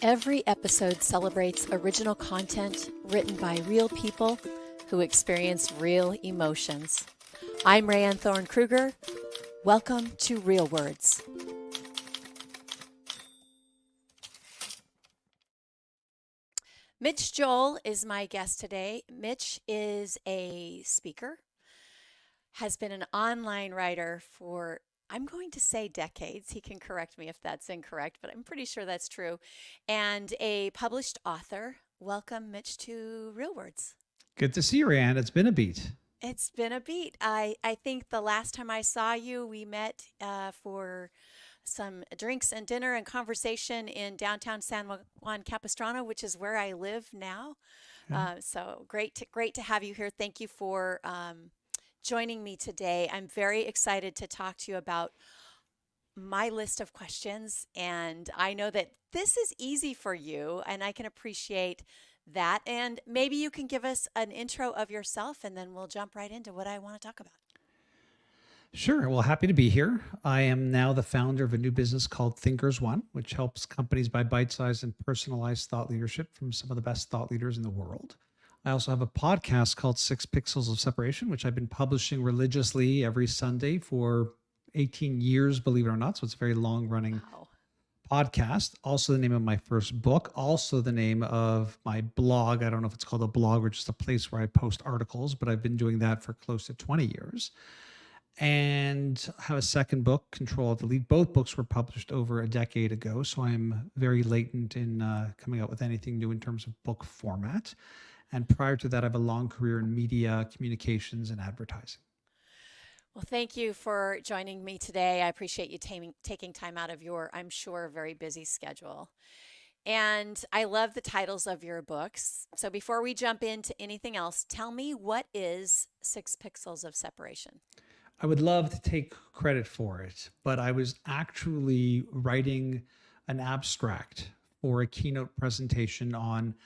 Every episode celebrates original content written by real people who experience real emotions. I'm Rayanne Thorne-Kruger. Welcome to Real Words. Mitch Joel is my guest today. Mitch is a speaker, has been an online writer for, I'm going to say decades. He can correct me if that's incorrect, but I'm pretty sure that's true. And a published author. Welcome, Mitch, to Real Words. Good to see you, Rayanne. It's been a beat. It's been a beat. I think the last time I saw you, we met for some drinks and dinner and conversation in downtown San Juan Capistrano, which is where I live now. Yeah. So great to have you here. Thank you for joining me today. I'm very excited to talk to you about my list of questions, and I know that this is easy for you, and I can appreciate that. And maybe you can give us an intro of yourself, and then we'll jump right into what I want to talk about. Sure. Well, happy to be here. I am now the founder of a new business called ThinkersOne, which helps companies buy bite-sized and personalized thought leadership from some of the best thought leaders in the world. I also have a podcast called 6 Pixels of Separation, which I've been publishing religiously every Sunday for 18 years, believe it or not. So it's a very long-running podcast. Also the name of my first book. Also the name of my blog. I don't know if it's called a blog or just a place where I post articles, but I've been doing that for close to 20 years. And have a second book, Control of the Lead. Both books were published over a decade ago, so I'm very latent in coming out with anything new in terms of book format. And prior to that, I have a long career in media, communications, and advertising. Well, thank you for joining me today. I appreciate you taking time out of your, I'm sure, very busy schedule. And I love the titles of your books. So before we jump into anything else, tell me, what is 6 Pixels of Separation? I would love to take credit for it, but I was actually writing an abstract for a keynote presentation on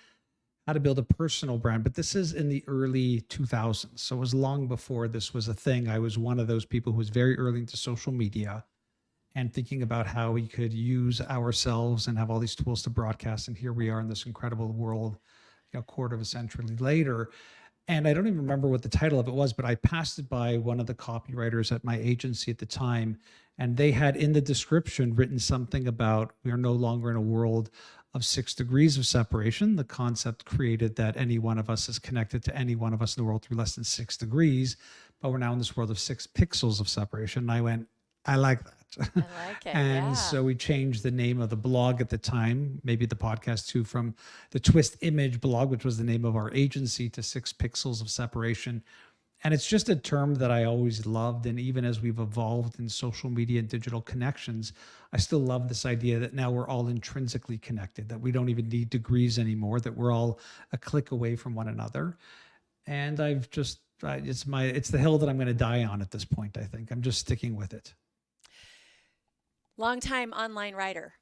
how to build a personal brand. But this is in the early 2000s. So it was long before this was a thing. I was one of those people who was very early into social media and thinking about how we could use ourselves and have all these tools to broadcast. And here we are in this incredible world, a quarter of a century later. And I don't even remember what the title of it was, but I passed it by one of the copywriters at my agency at the time. And they had in the description written something about, we are no longer in a world of 6 degrees of separation. The concept created that any one of us is connected to any one of us in the world through less than 6 degrees, but we're now in this world of 6 pixels of separation. And I went, I like that. I like it. And so we changed the name of the blog at the time, maybe the podcast too, from the Twist Image blog, which was the name of our agency, to 6 Pixels of Separation. And it's just a term that I always loved. And even as we've evolved in social media and digital connections, I still love this idea that now we're all intrinsically connected, that we don't even need degrees anymore, that we're all a click away from one another. And I've just, it's the hill that I'm going to die on at this point, I think. I'm just sticking with it. Longtime online writer.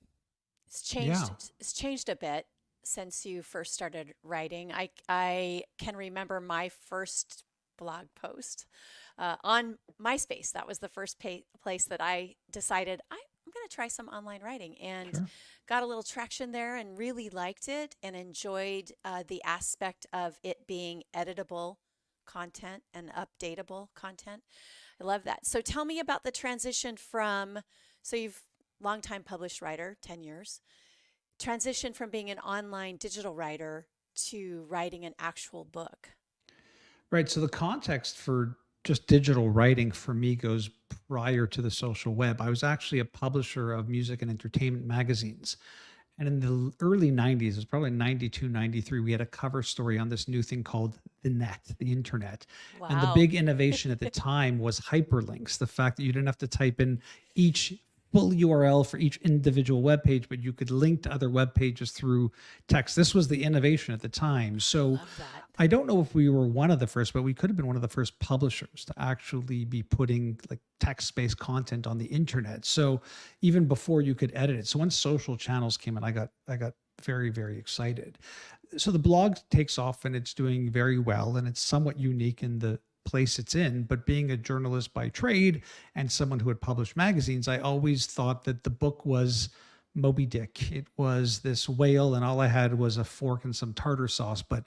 It's changed a bit since you first started writing. I can remember my first blog post on MySpace. That was the first place that I decided I'm going to try some online writing, and got a little traction there and really liked it and enjoyed the aspect of it being editable content and updatable content. I love that. So tell me about the transition from, so you've longtime published writer, 10 years, transition from being an online digital writer to writing an actual book. Right. So the context for just digital writing for me goes prior to the social web. I was actually a publisher of music and entertainment magazines. And in the early 90s, it was probably 92, 93, we had a cover story on this new thing called the internet. Wow. And the big innovation at the time was hyperlinks, the fact that you didn't have to type in each full URL for each individual web page, but you could link to other web pages through text. This was the innovation at the time. So I don't know if we were one of the first, but we could have been one of the first publishers to actually be putting like text-based content on the internet. So even before you could edit it. So when social channels came in, I got very, very excited. So the blog takes off and it's doing very well, and it's somewhat unique in the place it's in. But being a journalist by trade and someone who had published magazines, I always thought that the book was Moby Dick. It was this whale, and all I had was a fork and some tartar sauce. But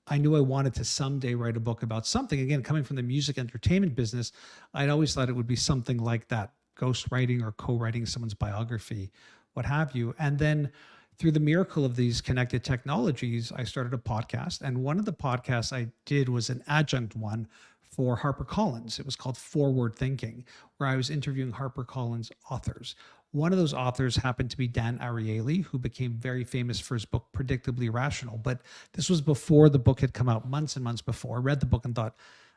I knew I wanted to someday write a book about something. Again, coming from the music entertainment business, I'd always thought it would be something like that, ghostwriting or co-writing someone's biography, what have you. And then through the miracle of these connected technologies, I started a podcast. And one of the podcasts I did was an adjunct one for HarperCollins. It was called Forward Thinking, where I was interviewing HarperCollins authors. One of those authors happened to be Dan Ariely, who became very famous for his book, Predictably Rational. But this was before the book had come out, months and months before. I read the book and thought,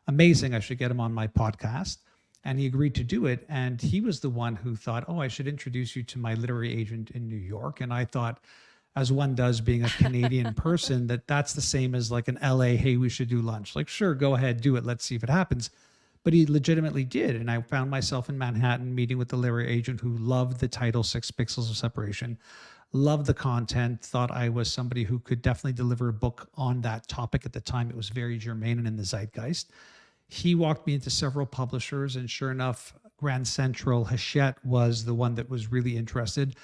amazing, I should get him on my podcast. And he agreed to do it. And he was the one who thought, oh, I should introduce you to my literary agent in New York. And I thought, as one does being a Canadian person, that's the same as like an LA, hey, we should do lunch. Like, sure, go ahead, do it. Let's see if it happens. But he legitimately did. And I found myself in Manhattan meeting with the literary agent who loved the title, 6 Pixels of Separation, loved the content, thought I was somebody who could definitely deliver a book on that topic. At the time, it was very germane and in the zeitgeist. He walked me into several publishers, and sure enough, Grand Central Hachette was the one that was really interested.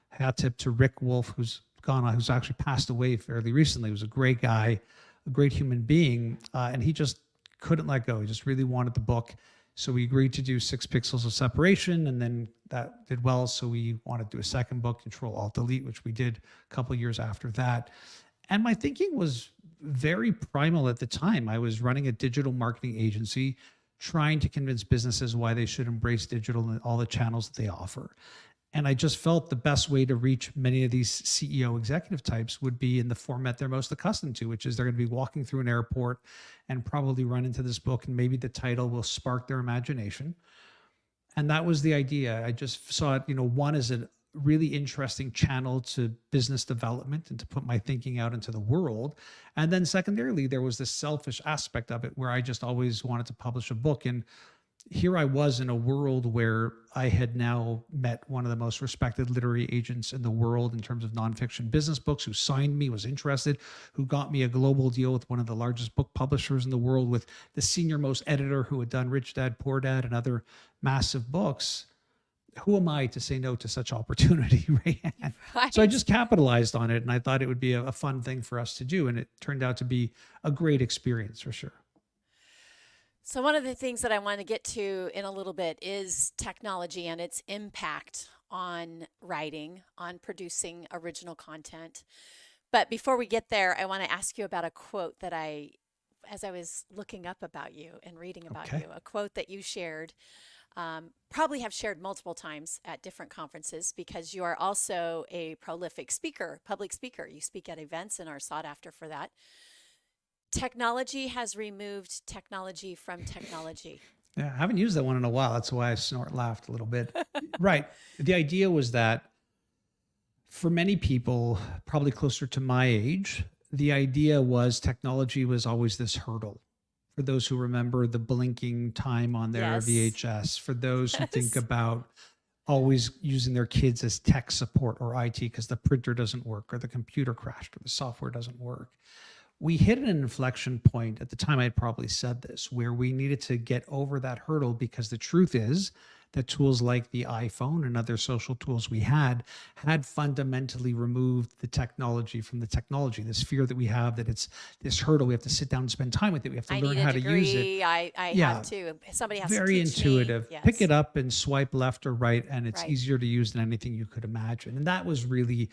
Hat tip to Rick Wolf, who's gone on, who's actually passed away fairly recently. He was a great guy, a great human being, and he just couldn't let go. He just really wanted the book. So we agreed to do 6 Pixels of Separation, and then that did well. So we wanted to do a second book, Control Alt Delete, which we did a couple of years after that. And my thinking was very primal at the time. I was running a digital marketing agency, trying to convince businesses why they should embrace digital and all the channels that they offer. And I just felt the best way to reach many of these CEO executive types would be in the format they're most accustomed to, which is they're going to be walking through an airport and probably run into this book, and maybe the title will spark their imagination. And that was the idea. I just saw it, one as a really interesting channel to business development and to put my thinking out into the world. And then secondarily, there was this selfish aspect of it where I just always wanted to publish a book. And here I was in a world where I had now met one of the most respected literary agents in the world in terms of nonfiction business books, who signed me, was interested, who got me a global deal with one of the largest book publishers in the world, with the senior most editor who had done Rich Dad, Poor Dad and other massive books. Who am I to say no to such opportunity, Rayanne? Right. So I just capitalized on it, and I thought it would be a fun thing for us to do. And it turned out to be a great experience for sure. So one of the things that I want to get to in a little bit is technology and its impact on writing, on producing original content. But before we get there, I want to ask you about a quote that as I was looking up about you and reading about you, a quote that you shared, probably have shared multiple times at different conferences, because you are also a prolific speaker, public speaker. You speak at events and are sought after for that. Technology has removed technology from technology. Yeah, I haven't used that one in a while. That's why I laughed a little bit. Right. The idea was that for many people, probably closer to my age, the idea was technology was always this hurdle. For those who remember the blinking time on their VHS, for those who think about always using their kids as tech support or IT because the printer doesn't work or the computer crashed or the software doesn't work. We hit an inflection point. At the time I had probably said this, where we needed to get over that hurdle, because the truth is that tools like the iPhone and other social tools we had fundamentally removed the technology from the technology. This fear that we have that it's this hurdle, we have to sit down and spend time with it, we have to learn how to use it. I have to. Somebody has to teach me. Very intuitive. Yes. Pick it up and swipe left or right, and it's easier to use than anything you could imagine. And that was really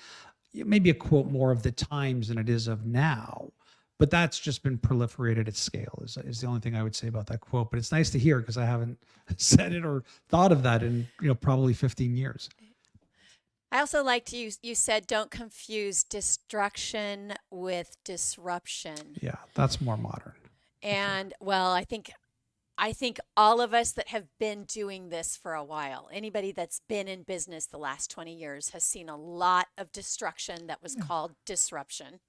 maybe a quote more of the times than it is of now. But that's just been proliferated at scale is the only thing I would say about that quote. But it's nice to hear, because I haven't said it or thought of that in probably 15 years. I also liked you said, don't confuse destruction with disruption. Yeah, that's more modern. And well, I think all of us that have been doing this for a while, anybody that's been in business the last 20 years has seen a lot of destruction that was called disruption.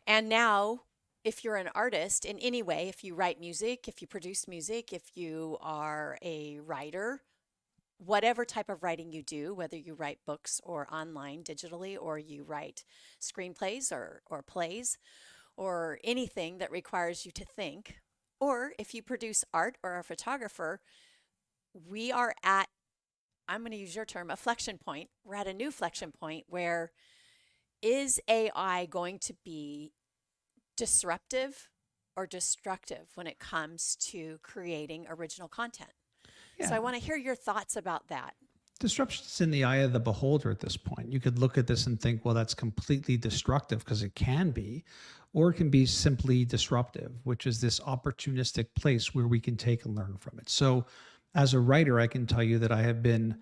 And now, if you're an artist in any way, if you write music, if you produce music, if you are a writer, whatever type of writing you do, whether you write books or online digitally, or you write screenplays or plays, or anything that requires you to think, or if you produce art or are a photographer, we are at, I'm going to use your term, a flexion point. We're at a new flexion point where is AI going to be disruptive or destructive when it comes to creating original content? So Yeah. I want to hear your thoughts about that. Disruption's in the eye of the beholder at this point. You could look at this and think, well, that's completely destructive, because it can be, or it can be simply disruptive, which is this opportunistic place where we can take and learn from it. So, as a writer, I can tell you that I have been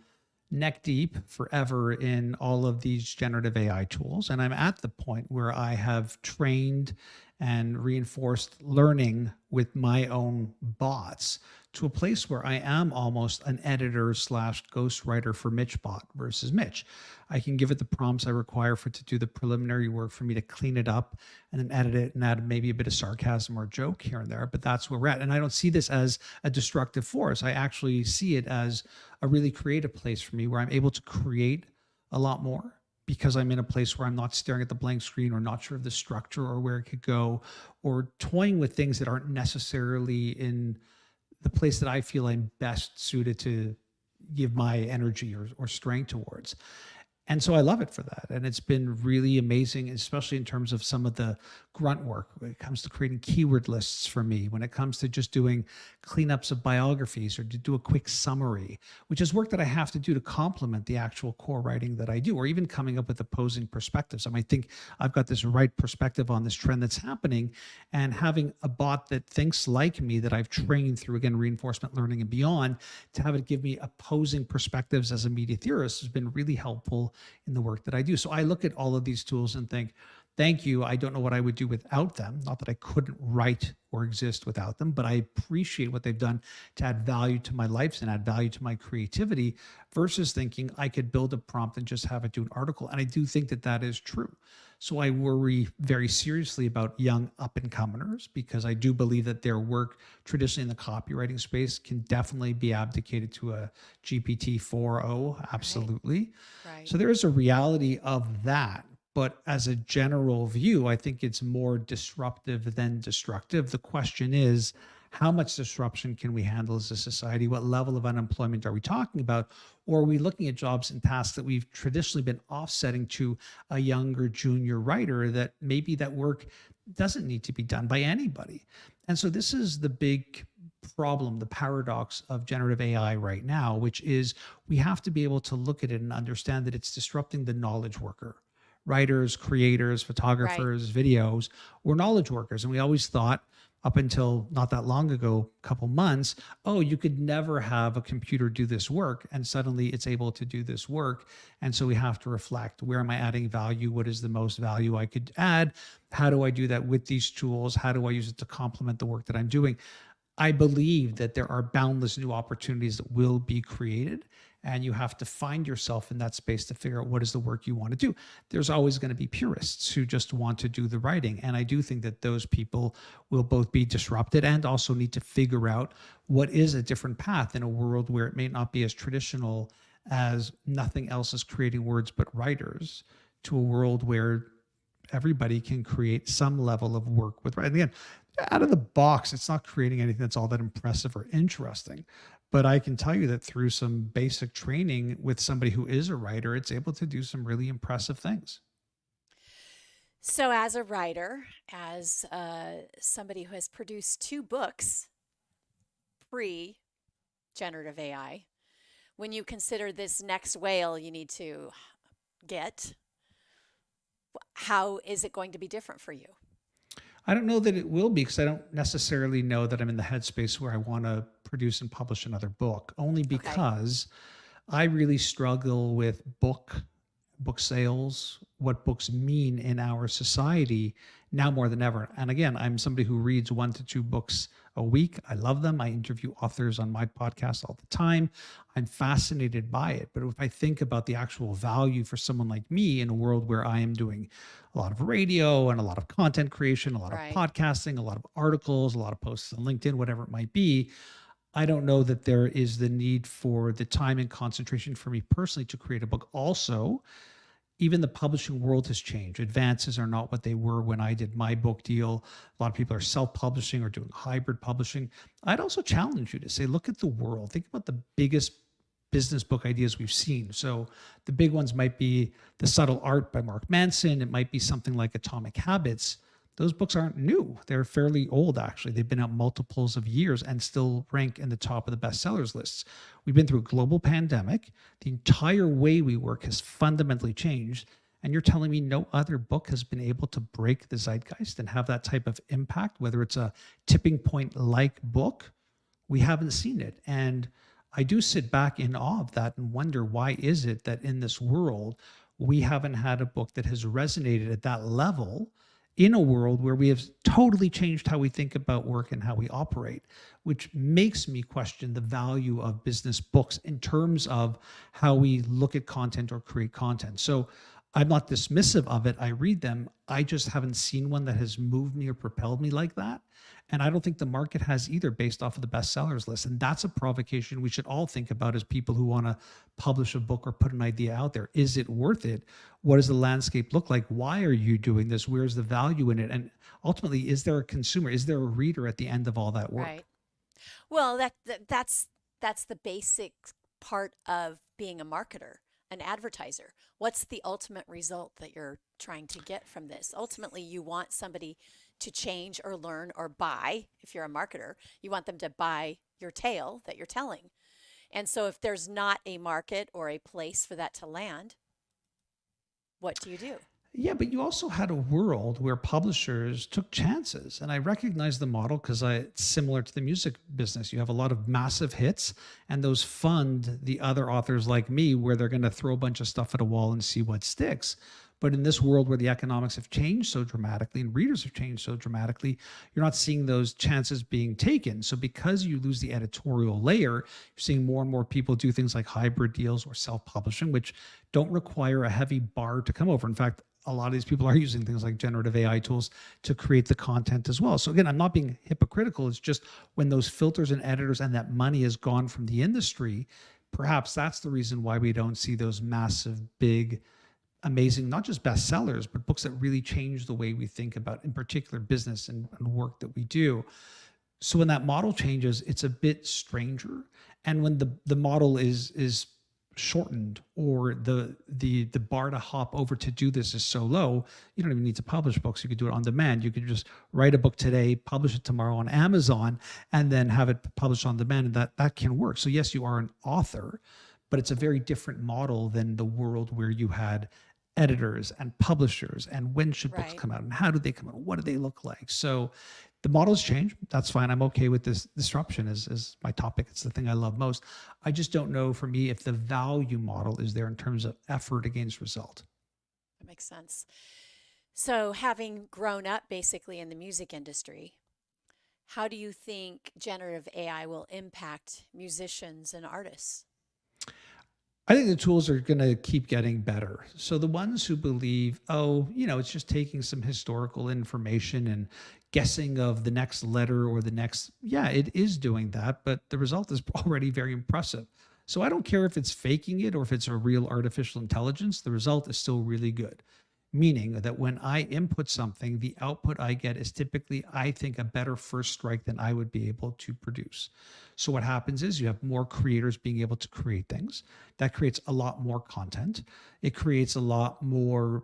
neck deep forever in all of these generative AI tools. And I'm at the point where I have trained and reinforced learning with my own bots to a place where I am almost an editor slash ghostwriter for Mitch bot versus Mitch. I can give it the prompts I require for it to do the preliminary work for me to clean it up and then edit it and add maybe a bit of sarcasm or joke here and there. But that's where we're at. And I don't see this as a destructive force. I actually see it as a really creative place for me where I'm able to create a lot more, because I'm in a place where I'm not staring at the blank screen or not sure of the structure or where it could go, or toying with things that aren't necessarily in the place that I feel I'm best suited to give my energy or strength towards. And so I love it for that. And it's been really amazing, especially in terms of some of the grunt work when it comes to creating keyword lists for me, when it comes to just doing cleanups of biographies or to do a quick summary, which is work that I have to do to complement the actual core writing that I do, or even coming up with opposing perspectives. I might think I've got this right perspective on this trend that's happening, and having a bot that thinks like me, that I've trained through, again, reinforcement learning and beyond, to have it give me opposing perspectives as a media theorist has been really helpful in the work that I do. So I look at all of these tools and think, thank you. I don't know what I would do without them. Not that I couldn't write or exist without them, but I appreciate what they've done to add value to my life and add value to my creativity, versus thinking I could build a prompt and just have it do an article. And I do think that that is true. So I worry very seriously about young up and comers, because I do believe that their work traditionally in the copywriting space can definitely be abdicated to a GPT 4.0. Absolutely. Right. So there is a reality of that. But as a general view, I think it's more disruptive than destructive. The question is, how much disruption can we handle as a society? What level of unemployment are we talking about? Or are we looking at jobs and tasks that we've traditionally been offsetting to a younger junior writer, that maybe that work doesn't need to be done by anybody? And so this is the big problem, the paradox of generative AI right now, which is we have to be able to look at it and understand that it's disrupting the knowledge worker. Writers, creators, photographers, videos, we're knowledge workers. And we always thought, up until not that long ago, a couple months, oh, you could never have a computer do this work. And suddenly it's able to do this work. And so we have to reflect, where am I adding value? What is the most value I could add? How do I do that with these tools? How do I use it to complement the work that I'm doing? I believe that there are boundless new opportunities that will be created, and you have to find yourself in that space to figure out what is the work you want to do. There's always going to be purists who just want to do the writing. And I do think that those people will both be disrupted and also need to figure out what is a different path in a world where it may not be as traditional as nothing else is creating words but writers, to a world where everybody can create some level of work with writing. Again, out of the box, it's not creating anything that's all that impressive or interesting. But I can tell you that through some basic training with somebody who is a writer, it's able to do some really impressive things. So as a writer, as somebody who has produced 2 books pre-generative AI, when you consider this next whale you need to get, how is it going to be different for you? I don't know that it will be, because I don't necessarily know that I'm in the headspace where I want to produce and publish another book, only because I really struggle with book sales, what books mean in our society now more than ever. And again, I'm somebody who reads 1 to 2 books a week. I love them. I interview authors on my podcast all the time. I'm fascinated by it. But if I think about the actual value for someone like me in a world where I am doing a lot of radio and a lot of content creation, a lot of podcasting, a lot of articles, a lot of posts on LinkedIn, whatever it might be, I don't know that there is the need for the time and concentration for me personally to create a book. Also, even the publishing world has changed. Advances are not what they were when I did my book deal. A lot of people are self-publishing or doing hybrid publishing. I'd also challenge you to say, look at the world. Think about the biggest business book ideas we've seen. So the big ones might be The Subtle Art by Mark Manson. It might be something like Atomic Habits. Those books aren't new. They're fairly old, actually. They've been out multiples of years and still rank in the top of the bestsellers lists. We've been through a global pandemic. The entire way we work has fundamentally changed. And you're telling me no other book has been able to break the zeitgeist and have that type of impact, whether it's a tipping point like book? We haven't seen it. And I do sit back in awe of that and wonder, why is it that in this world, we haven't had a book that has resonated at that level in a world where we have totally changed how we think about work and how we operate, which makes me question the value of business books in terms of how we look at content or create content. So I'm not dismissive of it. I read them. I just haven't seen one that has moved me or propelled me like that. And I don't think the market has either, based off of the bestsellers list. And that's a provocation we should all think about as people who want to publish a book or put an idea out there. Is it worth it? What does the landscape look like? Why are you doing this? Where's the value in it? And ultimately, is there a consumer? Is there a reader at the end of all that work? Right. Well, that's the basic part of being a marketer, an advertiser. What's the ultimate result that you're trying to get from this? Ultimately, you want somebody to change or learn or buy. If you're a marketer, you want them to buy your tale that you're telling. And so if there's not a market or a place for that to land, what do you do? Yeah, but you also had a world where publishers took chances. And I recognize the model because it's similar to the music business. You have a lot of massive hits, and those fund the other authors like me, where they're going to throw a bunch of stuff at a wall and see what sticks. But in this world where the economics have changed so dramatically and readers have changed so dramatically, you're not seeing those chances being taken. So because you lose the editorial layer, you're seeing more and more people do things like hybrid deals or self-publishing, which don't require a heavy bar to come over. In fact, a lot of these people are using things like generative AI tools to create the content as well. So again, I'm not being hypocritical. It's just when those filters and editors and that money is gone from the industry, perhaps that's the reason why we don't see those massive, big, amazing, not just bestsellers, but books that really change the way we think about, in particular, business and work that we do. So when that model changes, it's a bit stranger. And when the model is shortened, or the bar to hop over to do this is so low, you don't even need to publish books. You could do it on demand. You could just write a book today, publish it tomorrow on Amazon, and then have it published on demand, and that can work. So yes, you are an author, but it's a very different model than the world where you had editors and publishers, and when should books Right. come out, and how do they come out, what do they look like? So the models change. That's fine. I'm okay with this disruption is my topic. It's the thing I love most. I just don't know, for me, if the value model is there in terms of effort against result. That makes sense. So, having grown up basically in the music industry, how do you think generative AI will impact musicians and artists? I think the tools are going to keep getting better. So the ones who believe, oh, it's just taking some historical information and guessing of the next letter or the next, yeah, it is doing that, but the result is already very impressive. So I don't care if it's faking it or if it's a real artificial intelligence, the result is still really good. Meaning that when I input something, the output I get is typically, I think, a better first strike than I would be able to produce. So what happens is you have more creators being able to create things. That creates a lot more content. It creates a lot more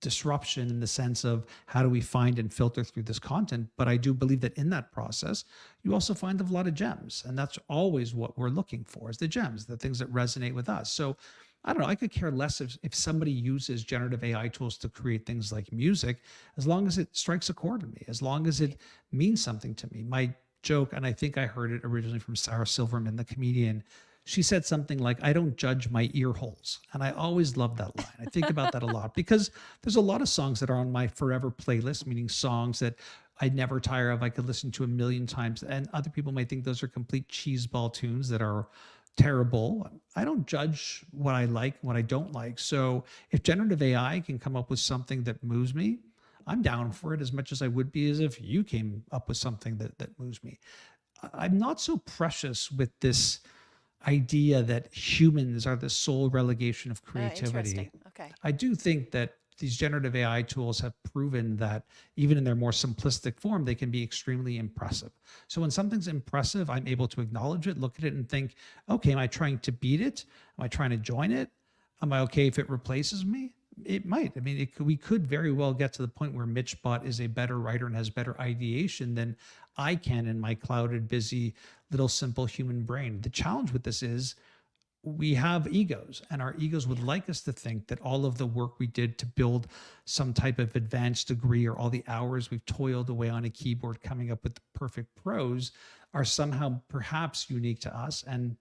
disruption in the sense of how do we find and filter through this content. But I do believe that in that process, you also find a lot of gems. And that's always what we're looking for, is the gems, the things that resonate with us. So I don't know, I could care less if somebody uses generative AI tools to create things like music, as long as it strikes a chord in me, as long as it means something to me. My joke, and I think I heard it originally from Sarah Silverman, the comedian, she said something like, I don't judge my ear holes. And I always love that line. I think about that a lot because there's a lot of songs that are on my forever playlist, meaning songs that I never tire of. I could listen to a million times. And other people might think those are complete cheeseball tunes that are terrible. I don't judge what I like, what I don't like. So if generative AI can come up with something that moves me, I'm down for it as much as I would be as if you came up with something that moves me. I'm not so precious with this idea that humans are the sole relegation of creativity. Interesting. Okay. I do think that these generative AI tools have proven that even in their more simplistic form, they can be extremely impressive. So when something's impressive, I'm able to acknowledge it, look at it and think, okay, am I trying to beat it? Am I trying to join it? Am I okay if it replaces me? It might. I mean, we could very well get to the point where Mitch Bot is a better writer and has better ideation than I can in my clouded, busy, little simple human brain. The challenge with this is we have egos, and our egos would like us to think that all of the work we did to build some type of advanced degree, or all the hours we've toiled away on a keyboard coming up with the perfect prose, are somehow perhaps unique to us. And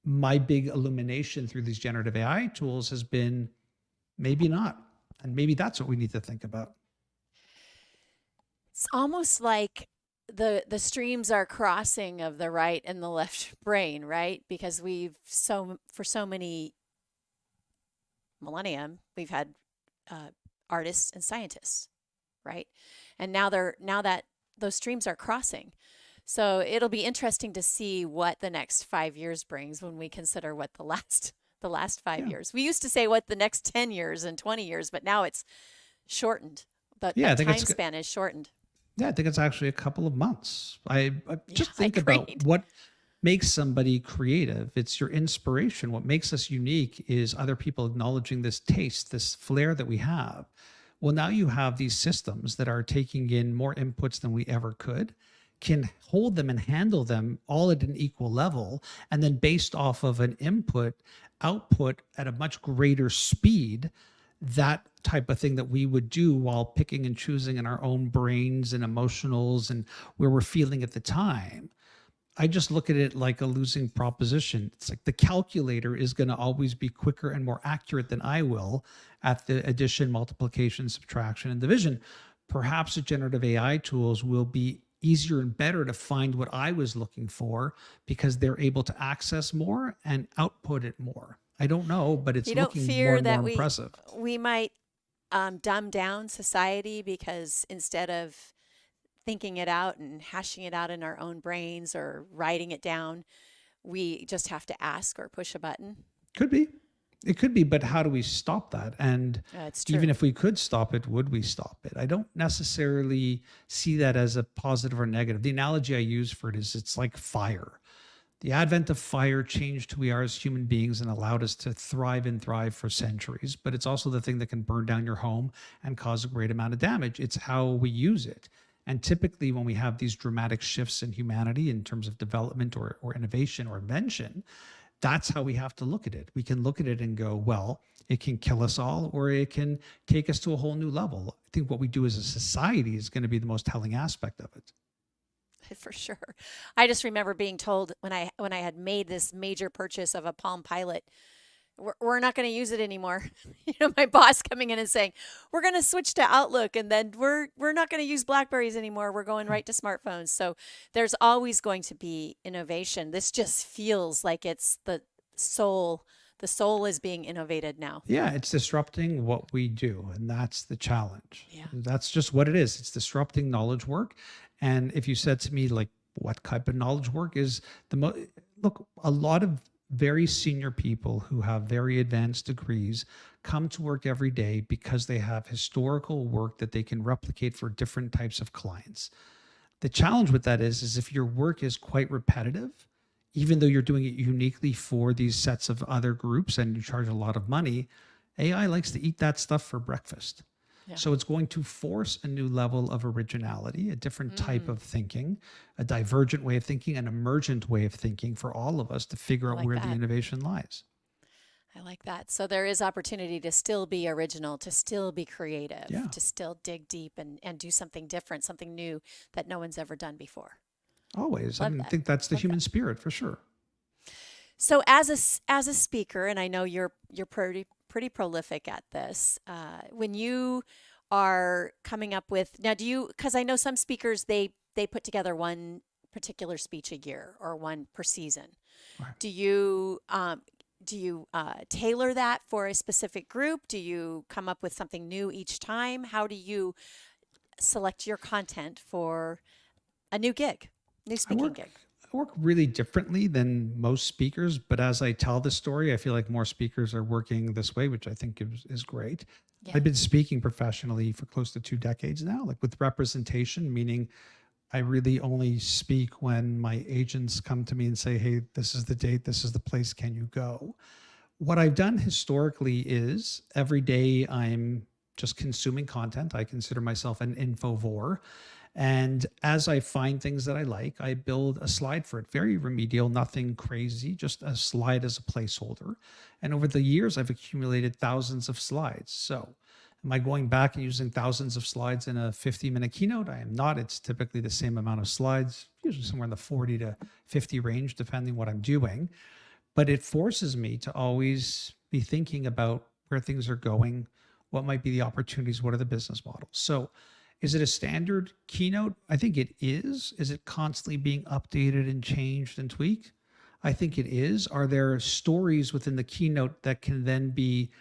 my big illumination through these generative AI tools has been maybe not. And maybe that's what we need to think about. It's almost like the streams are crossing of the right and the left brain, right? Because for so many millennium, we've had artists and scientists, right? And now that those streams are crossing. So it'll be interesting to see what the next 5 years brings when we consider what the last 5 years. We used to say what the next 10 years and 20 years, but now it's shortened. But Yeah, that time span is shortened. Yeah, I think it's actually a couple of months. I just think about agreed. what makes somebody creative. It's your inspiration. What makes us unique is other people acknowledging this taste, this flair that we have. Well, now you have these systems that are taking in more inputs than we ever could, can hold them and handle them all at an equal level, and then based off of an output at a much greater speed, that type of thing that we would do while picking and choosing in our own brains and emotionals and where we're feeling at the time. I just look at it like a losing proposition. It's like the calculator is going to always be quicker and more accurate than I will at the addition, multiplication, subtraction, and division. Perhaps the generative AI tools will be easier and better to find what I was looking for because they're able to access more and output it more. I don't know, but it's looking more and more impressive. We might dumb down society because instead of thinking it out and hashing it out in our own brains or writing it down, we just have to ask or push a button. Could be. It could be, but how do we stop that? And even if we could stop it, would we stop it? I don't necessarily see that as a positive or negative. The analogy I use for it is it's like fire. The advent of fire changed who we are as human beings and allowed us to thrive for centuries. But it's also the thing that can burn down your home and cause a great amount of damage. It's how we use it. And typically when we have these dramatic shifts in humanity in terms of development or innovation or invention, that's how we have to look at it. We can look at it and go, well, it can kill us all, or it can take us to a whole new level. I think what we do as a society is going to be the most telling aspect of it. For sure. I just remember being told when I had made this major purchase of a Palm Pilot, we're not going to use it anymore. My boss coming in and saying, we're going to switch to Outlook, and then we're not going to use Blackberries anymore. We're going right to smartphones. So there's always going to be innovation. This just feels like it's the soul. The soul is being innovated now. Yeah, it's disrupting what we do, and that's the challenge. Yeah. That's just what it is. It's disrupting knowledge work. And if you said to me, like, what type of knowledge work is look, a lot of very senior people who have very advanced degrees come to work every day because they have historical work that they can replicate for different types of clients. The challenge with that is if your work is quite repetitive, even though you're doing it uniquely for these sets of other groups and you charge a lot of money, AI likes to eat that stuff for breakfast. Yeah. So it's going to force a new level of originality, a different type of thinking, a divergent way of thinking, an emergent way of thinking for all of us to figure out where the innovation lies. I like that. So there is opportunity to still be original, to still be creative, to still dig deep and do something different, something new that no one's ever done before. Always. I think that's the human spirit for sure. So as a speaker, and I know you're pretty prolific at this, when you are coming up with, now because I know some speakers, they put together one particular speech a year or one per season. Right. Do you tailor that for a specific group? Do you come up with something new each time? How do you select your content for a new speaking gig? I work really differently than most speakers, but as I tell the story, I feel like more speakers are working this way, which I think is great. Yeah. I've been speaking professionally for close to 2 decades now, like with representation, meaning I really only speak when my agents come to me and say, hey, this is the date, this is the place, can you go? What I've done historically is every day I'm just consuming content. I consider myself an infovore. And as I find things that I like, I build a slide for it. Very remedial, nothing crazy, just a slide as a placeholder. And over the years, I've accumulated thousands of slides. So, am I going back and using thousands of slides in a 50-minute keynote? I am not. It's typically the same amount of slides, usually somewhere in the 40 to 50 range, depending what I'm doing. But it forces me to always be thinking about where things are going, what might be the opportunities, what are the business models. So, is it a standard keynote? I think it is. Is it constantly being updated and changed and tweaked? I think it is. Are there stories within the keynote that can then be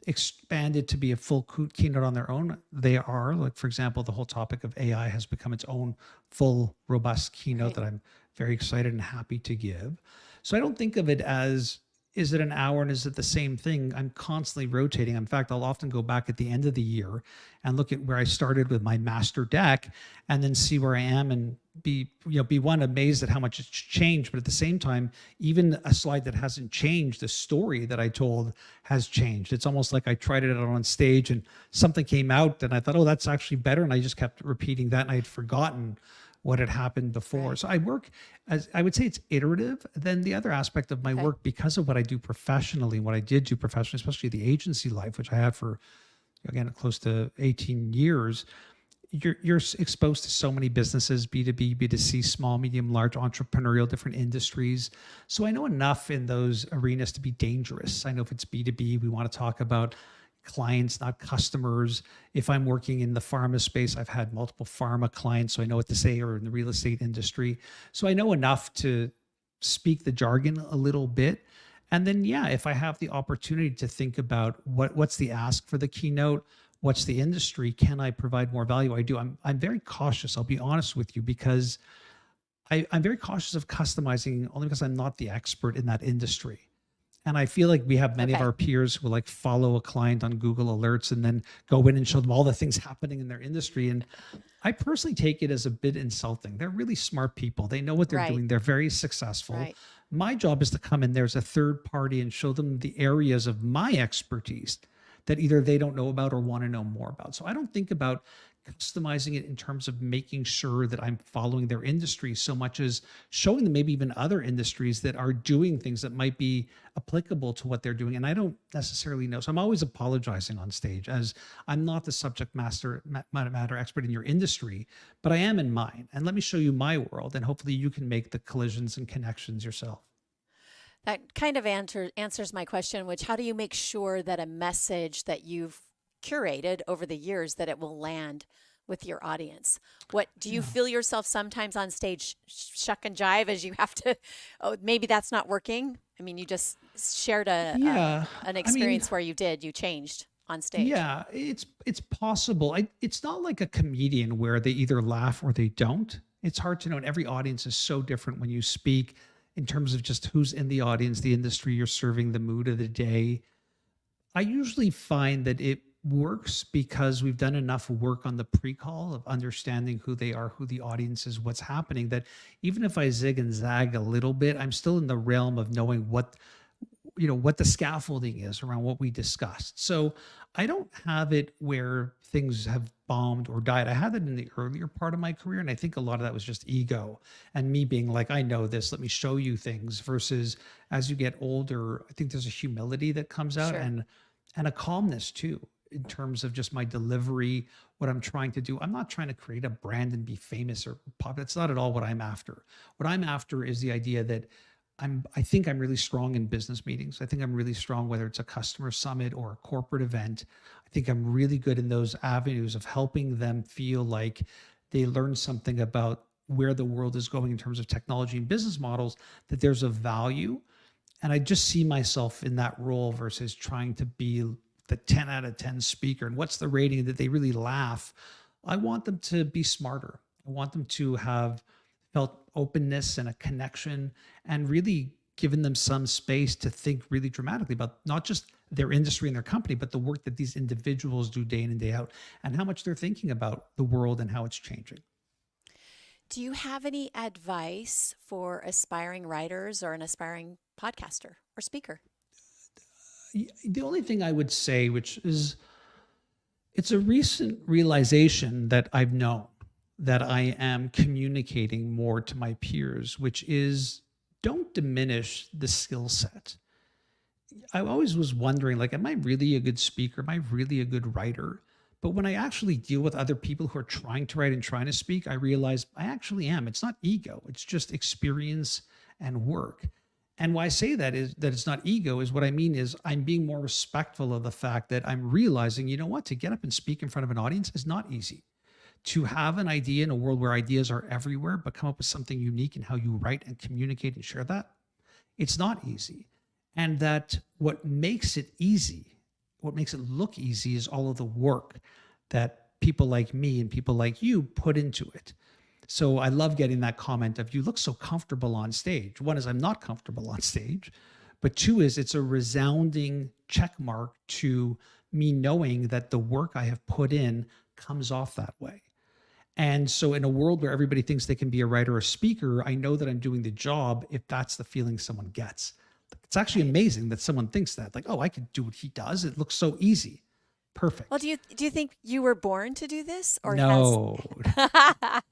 expanded to be a full keynote on their own? They are. Like, for example, the whole topic of AI has become its own full, robust keynote Right. that I'm very excited and happy to give. So I don't think of it as, is it an hour and is it the same thing? I'm constantly rotating. In fact, I'll often go back at the end of the year and look at where I started with my master deck and then see where I am and be one, amazed at how much it's changed. But at the same time, even a slide that hasn't changed, the story that I told has changed. It's almost like I tried it out on stage and something came out and I thought, oh, that's actually better. And I just kept repeating that and I had forgotten what had happened before. Right. So I work as, I would say it's iterative. Then the other aspect of my Okay. work, because of what I do professionally, what I did do professionally, especially the agency life, which I had for, again, close to 18 years, you're exposed to so many businesses, B2B, B2C, small, medium, large, entrepreneurial, different industries. So I know enough in those arenas to be dangerous. I know if it's B2B, we want to talk about clients, not customers. If I'm working in the pharma space, I've had multiple pharma clients, so I know what to say, or in the real estate industry. So I know enough to speak the jargon a little bit. And then, yeah, if I have the opportunity to think about what's the ask for the keynote, what's the industry, can I provide more value? I do. I'm very cautious. I'll be honest with you, because I'm very cautious of customizing only because I'm not the expert in that industry. And I feel like we have many of Okay. our peers who like follow a client on Google Alerts and then go in and show them all the things happening in their industry. And I personally take it as a bit insulting. They're really smart people. They know what they're Right. doing. They're very successful. Right. My job is to come in there as a third party and show them the areas of my expertise that either they don't know about or want to know more about. So I don't think about customizing it in terms of making sure that I'm following their industry so much as showing them maybe even other industries that are doing things that might be applicable to what they're doing. And I don't necessarily know. So I'm always apologizing on stage, as I'm not the subject matter expert in your industry, but I am in mine. And let me show you my world. And hopefully you can make the collisions and connections yourself. That kind of answers my question, which how do you make sure that a message that you've curated over the years that it will land with your audience? What do you Yeah. feel yourself sometimes on stage shuck and jive as you have to, oh, maybe that's not working? I mean, you just shared Yeah. an I mean, experience where you changed on stage. yeah, it's possible. It's not like a comedian where they either laugh or they don't. It's hard to know, and every audience is so different when you speak in terms of just who's in the audience, the industry you're serving, the mood of the day. I usually find that it works because we've done enough work on the pre-call of understanding who they are, who the audience is, what's happening, that even if I zig and zag a little bit, I'm still in the realm of knowing what the scaffolding is around what we discussed. So I don't have it where things have bombed or died. I had it in the earlier part of my career. And I think a lot of that was just ego and me being like, I know this, let me show you things, versus as you get older, I think there's a humility that comes out, Sure. and a calmness too, in terms of just my delivery, what I'm trying to do. I'm not trying to create a brand and be famous or pop. That's not at all what I'm after. What I'm after is the idea that I think I'm really strong in business meetings. I think I'm really strong, whether it's a customer summit or a corporate event. I think I'm really good in those avenues of helping them feel like they learn something about where the world is going in terms of technology and business models, that there's a value. And I just see myself in that role versus trying to be the 10 out of 10 speaker. And what's the rating that they really laugh? I want them to be smarter. I want them to have felt openness and a connection, and really given them some space to think really dramatically about not just their industry and their company, but the work that these individuals do day in and day out, and how much they're thinking about the world and how it's changing. Do you have any advice for aspiring writers or an aspiring podcaster or speaker? The only thing I would say, which is, it's a recent realization that I've known that I am communicating more to my peers, which is, don't diminish the skill set. I always was wondering, like, am I really a good speaker? Am I really a good writer? But when I actually deal with other people who are trying to write and trying to speak, I realize I actually am. It's not ego. It's just experience and work. And why I say that is that it's not ego is what I mean is I'm being more respectful of the fact that I'm realizing, you know what, to get up and speak in front of an audience is not easy. To have an idea in a world where ideas are everywhere, but come up with something unique in how you write and communicate and share that, it's not easy. And that what makes it easy, what makes it look easy is all of the work that people like me and people like you put into it. So I love getting that comment of, you look so comfortable on stage. One is, I'm not comfortable on stage, but two is, it's a resounding check mark to me knowing that the work I have put in comes off that way. And so in a world where everybody thinks they can be a writer or a speaker, I know that I'm doing the job if that's the feeling someone gets. It's actually amazing that someone thinks that, like, oh, I could do what he does. It looks so easy. Perfect. Well, do you think you were born to do this, or no? No.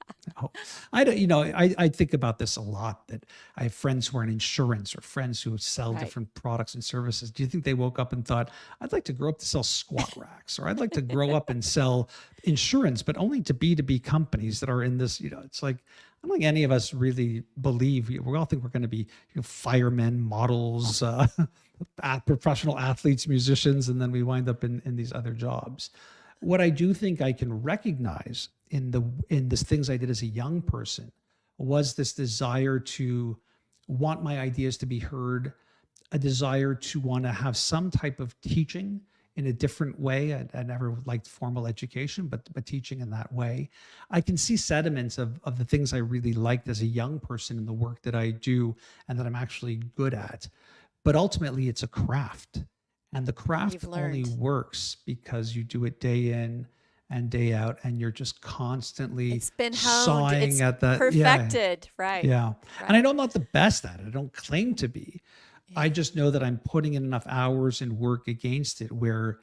I don't. I think about this a lot. That I have friends who are in insurance or friends who sell Right. different products and services. Do you think they woke up and thought, I'd like to grow up to sell squat racks, or I'd like to grow up and sell insurance, but only to B2B companies that are in this? It's like, I don't think any of us really believe. We all think we're going to be firemen, models, professional athletes, musicians, and then we wind up in these other jobs. What I do think I can recognize in this things I did as a young person was this desire to want my ideas to be heard, a desire to want to have some type of teaching in a different way. I never liked formal education, but teaching in that way. I can see sediments of the things I really liked as a young person in the work that I do and that I'm actually good at. But ultimately, it's a craft. And the craft only works because you do it day in and day out, and you're just constantly It's been honed, sawing it's at that. perfected, right? Yeah. Right. And I know I'm not the best at it. I don't claim to be. Yeah. I just know that I'm putting in enough hours and work against it where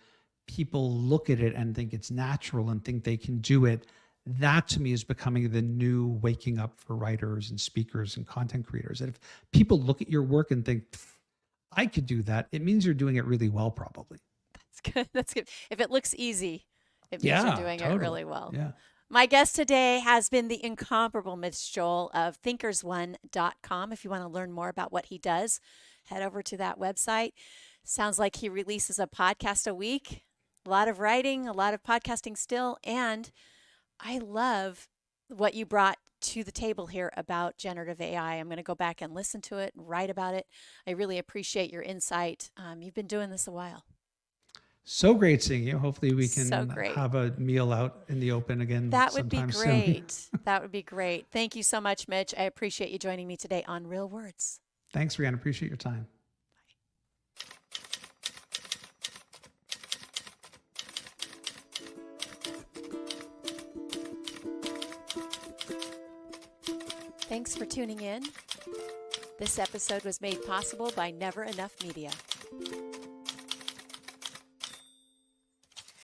people look at it and think it's natural and think they can do it. That to me is becoming the new waking up for writers and speakers and content creators. And if people look at your work and think, I could do that, it means you're doing it really well, probably. That's good. That's good. If it looks easy, it means you're doing it really well. Yeah. My guest today has been the incomparable Mitch Joel of thinkersone.com. If you want to learn more about what he does, head over to that website. Sounds like he releases a podcast a week. A lot of writing, a lot of podcasting still. And I love what you brought to the table here about generative AI. I'm going to go back and listen to it and write about it. I really appreciate your insight. You've been doing this a while. So great seeing you. Hopefully we can great. have a meal out in the open again. That would be sometime great. soon. That would be great. Thank you so much, Mitch. I appreciate you joining me today on Real Words. Thanks, Rayanne. Appreciate your time. Thanks for tuning in. This episode was made possible by Never Enough Media.